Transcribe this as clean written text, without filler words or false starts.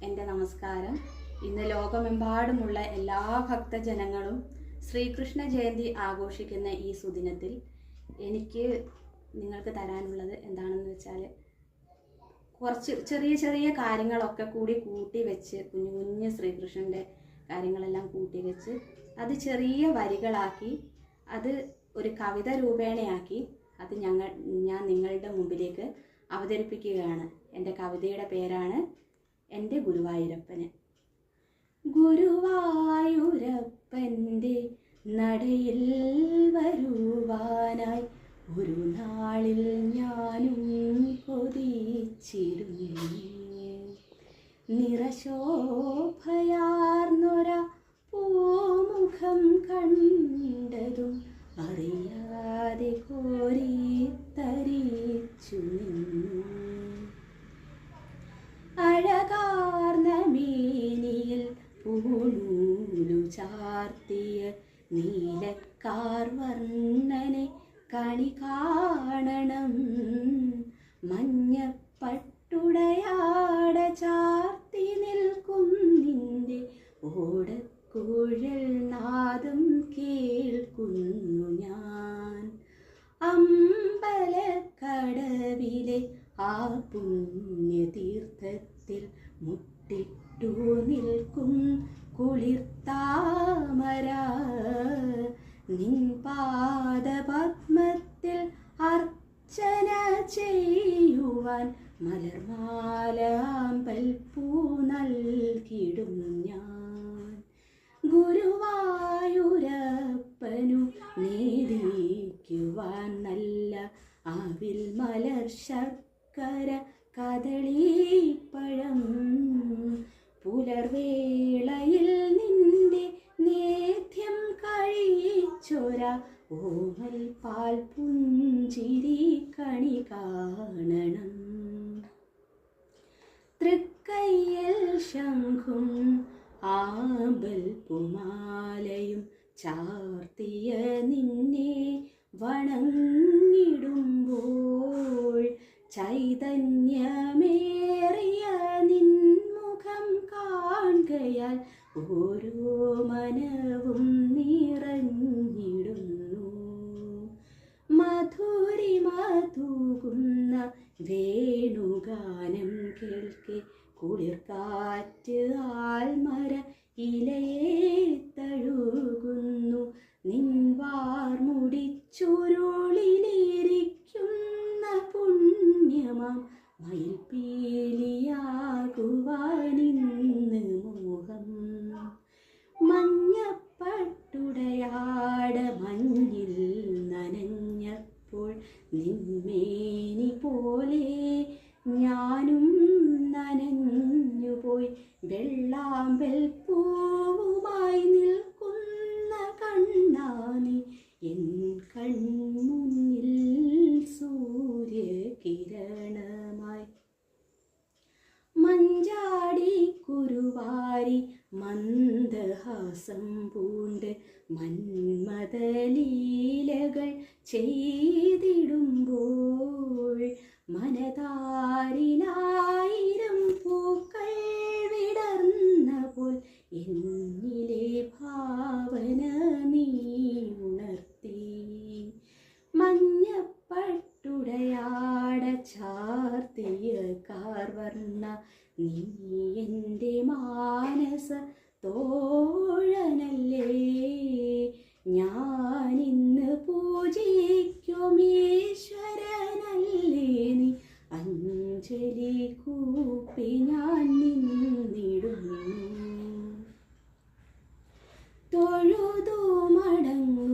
എൻ്റെ നമസ്കാരം. ഇന്ന് ലോകമെമ്പാടുമുള്ള എല്ലാ ഭക്തജനങ്ങളും ശ്രീകൃഷ്ണ ജയന്തി ആഘോഷിക്കുന്ന ഈ സുദിനത്തിൽ എനിക്ക് നിങ്ങൾക്ക് തരാനുള്ളത് എന്താണെന്ന് വെച്ചാൽ, കുറച്ച് ചെറിയ ചെറിയ കാര്യങ്ങളൊക്കെ കൂട്ടി വെച്ച് കുഞ്ഞു കുഞ്ഞു ശ്രീകൃഷ്ണൻ്റെ കാര്യങ്ങളെല്ലാം കൂട്ടി വെച്ച് അത് ചെറിയ വരികളാക്കി അത് ഒരു കവിത രൂപേണയാക്കി അത് ഞാൻ നിങ്ങളുടെ മുമ്പിലേക്ക് അവതരിപ്പിക്കുകയാണ്. എൻ്റെ കവിതയുടെ പേരാണ് എൻ്റെ ഗുരുവായൂരപ്പന്. ഗുരുവായൂരപ്പൻ്റെ നടയിൽ വരുവാനായി ഒരു നാളിൽ ഞാനും കൊതിച്ചിരുന്നു. നിറശോഭയാർന്നൊര പൂമുഖം കണ്ടതും അറിയാതെ കോരിത്തരിച്ചു നിന്നു. അഴകാർന്ന മേനിയിൽ പൂണൂലു ചാർത്തിയ നീലക്കാർ വർണ്ണനെ കണി കാണണം. മഞ്ഞപ്പട്ടുടയാട ചാർത്തി നിൽക്കും നിന്റെ ഓടക്കുഴൽ നാദം കേൾക്കുന്നു ഞാൻ. അമ്പലക്കടവിലെ ആ പുണ്യതീർത്ഥത്തിൽ മുട്ടിട്ടു നിൽക്കും കുളിർത്താമര നിൻ പാദപത്മത്തിൽ അർച്ചന ചെയ്യുവാൻ മലർമാലാമ്പൽ പൂ നൽകിടും ഞാൻ. ഗുരുവായൂരപ്പനു നേദിക്കുവാൻ നല്ല അവിൽ മലർ ശർക്കര കദളീപ്പഴം പുലർവേളയിൽ നിന്റെ നേദ്യം കഴിച്ചൊര ഓമൽ പാൽ പുഞ്ചിരി കണി കാണണം. തൃക്കയ്യൽ ശംഖും ആമ്പൽ പുമാലയും ചാർത്തിയ നിന്നെ വണങ്ങിടുമ്പോൾ ചൈതന്യമേറിയ നിൻമുഖം കാണുകയാൽ ഓരോ മനവും നിറഞ്ഞിടുന്നു. മധുരിമ തൂകുന്ന വേണുഗാനം കേൾക്കെ കുളിർക്കാറ്റ് ആൽമര ഇലയെ തഴുകുന്നു. നിൻവാർമുടിച്ചുരുളിലിരിക്കുന്ന പുണ്യമാം മയിൽപ്പീലിയാകുവാനിന്ന് മോഹം. മഞ്ഞപ്പട്ടുടയാട മഞ്ഞിൽ നനഞ്ഞപ്പോൾ നിന്മേനി പോലെ ഞാനും നനഞ്ഞുപോയി. വെള്ളാമ്പൽ പൂവുമായി നിൽക്കുന്ന കണ്ണാനി എൻ കൺമുന്നിൽ സൂര്യകിരണമായി. മഞ്ചാടി കുരുവാരി മന്ദഹാസം പൂണ്ട് മന്മദലീലകൾ ചെയ്തിടുമ്പോൾ മനതാരിലായിരം പൂക്കൾ വിടർന്നപ്പോൾ എന്നിലെ ഭാവന നീ ഉണർത്തി. മഞ്ഞപ്പട്ടുടയാട ചാർത്തിയ കാർവർണ്ണ നീ എൻ്റെ മാനസ തോഴനല്ലേ. ഞാനിന്ന് പൂജിക്കുമീശ്വരനല്ലേ നീ. അഞ്ജലി കൂപ്പി ഞാൻ നിന്നിടുന്നു. തൊഴുതു മടങ്ങും